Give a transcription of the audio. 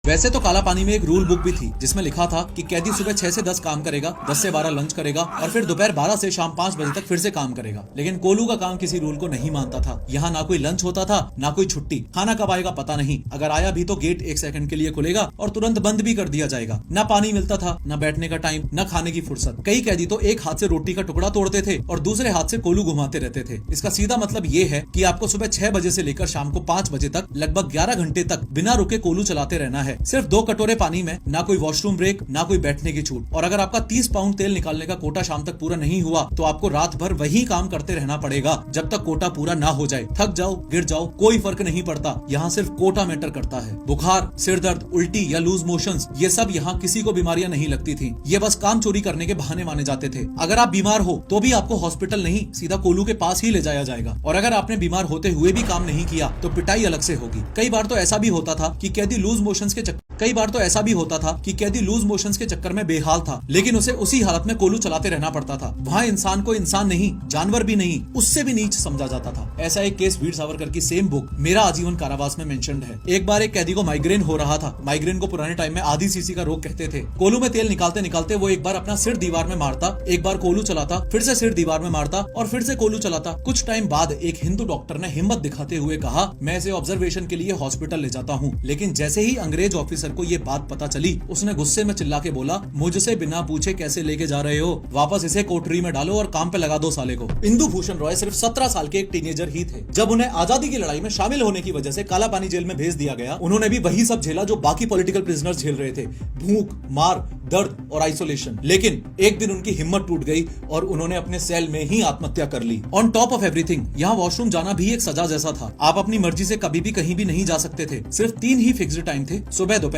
वैसे तो काला पानी में एक रूल बुक भी थी जिसमें लिखा था कि कैदी सुबह 6 से 10 काम करेगा, 10 से 12 लंच करेगा और फिर दोपहर 12 से शाम 5 बजे तक फिर से काम करेगा। लेकिन कोलू का काम किसी रूल को नहीं मानता था। यहाँ ना कोई लंच होता था, ना कोई छुट्टी। खाना कब आएगा पता नहीं, अगर आया भी तो गेट 1 सेकंड के लिए खुलेगा और तुरंत बंद भी कर दिया जाएगा। ना पानी मिलता था, ना बैठने का टाइम, ना खाने की फुर्सत। कई कैदी तो एक हाथ से रोटी का टुकड़ा तोड़ते थे और दूसरे हाथ से कोलू घुमाते रहते थे। इसका सीधा मतलब ये है कि आपको सुबह 6 बजे से लेकर शाम को 5 बजे तक लगभग 11 घंटे तक बिना रुके कोलू चलाते रहना है। सिर्फ 2 कटोरे पानी में, ना कोई वॉशरूम ब्रेक, ना कोई बैठने की छूट। और अगर आपका 30 पाउंड तेल निकालने का कोटा शाम तक पूरा नहीं हुआ तो आपको रात भर वही काम करते रहना पड़ेगा जब तक कोटा पूरा ना हो जाए। थक जाओ, गिर जाओ, कोई फर्क नहीं पड़ता। यहाँ सिर्फ कोटा मैटर करता है। बुखार, सिर दर्द, उल्टी या लूज मोशंस, ये सब यहाँ किसी को बीमारियां नहीं लगती थी। ये बस काम चोरी करने के बहाने माने जाते थे। अगर आप बीमार हो तो भी आपको हॉस्पिटल नहीं, सीधा कोलू के पास ही ले जाया जाएगा। और अगर आपने बीमार होते हुए भी काम नहीं किया तो पिटाई अलग से होगी। कई बार तो ऐसा भी होता था कि कैदी लूज मोशंस के चक्कर में बेहाल था, लेकिन उसे उसी हालत में कोलू चलाते रहना पड़ता था। वहाँ इंसान को इंसान नहीं, जानवर भी नहीं, उससे भी नीच समझा जाता था। ऐसा एक केस वीर सावरकर की सेम बुक मेरा आजीवन कारावास में मेंशन्ड है। एक बार एक कैदी को माइग्रेन हो रहा था। माइग्रेन को पुराने टाइम में आधी सीसी का रोग कहते थे। कोलू में तेल निकालते निकालते वो एक बार अपना सिर दीवार में मारता, एक बार कोलू चलाता, फिर से सिर दीवार में मारता और फिर से कोलू चलाता। कुछ टाइम बाद एक हिंदू डॉक्टर ने हिम्मत दिखाते हुए कहा, मैं इसे ऑब्जर्वेशन के लिए हॉस्पिटल ले जाता हूँ। लेकिन जैसे ही अंग्रेज ऑफिसर को ये बात पता चली, उसने गुस्से में चिल्ला के बोला, मुझसे बिना पूछे कैसे लेके जा रहे हो? वापस इसे कोठरी में डालो और काम पे लगा दो साले को। इंदु भूषण रॉय सिर्फ 17 साल के एक टीनेजर ही थे। जब उन्हें आजादी की लड़ाई में शामिल होने की वजह से काला पानी जेल में भेज दिया गया, उन्होंने भी वही सब झेला जो बाकी पॉलिटिकल प्रिजनर्स झेल रहे थे। भूख, मार, दर्द और आइसोलेशन। लेकिन एक दिन उनकी हिम्मत टूट गई और उन्होंने अपने सेल में ही आत्महत्या कर ली। ऑन टॉप ऑफ एवरीथिंग, यहाँ वॉशरूम जाना भी एक सजा जैसा था। आप अपनी मर्जी से कभी भी कहीं भी नहीं जा सकते थे। सिर्फ 3 ही फिक्स्ड टाइम थे, सुबह, दोपहर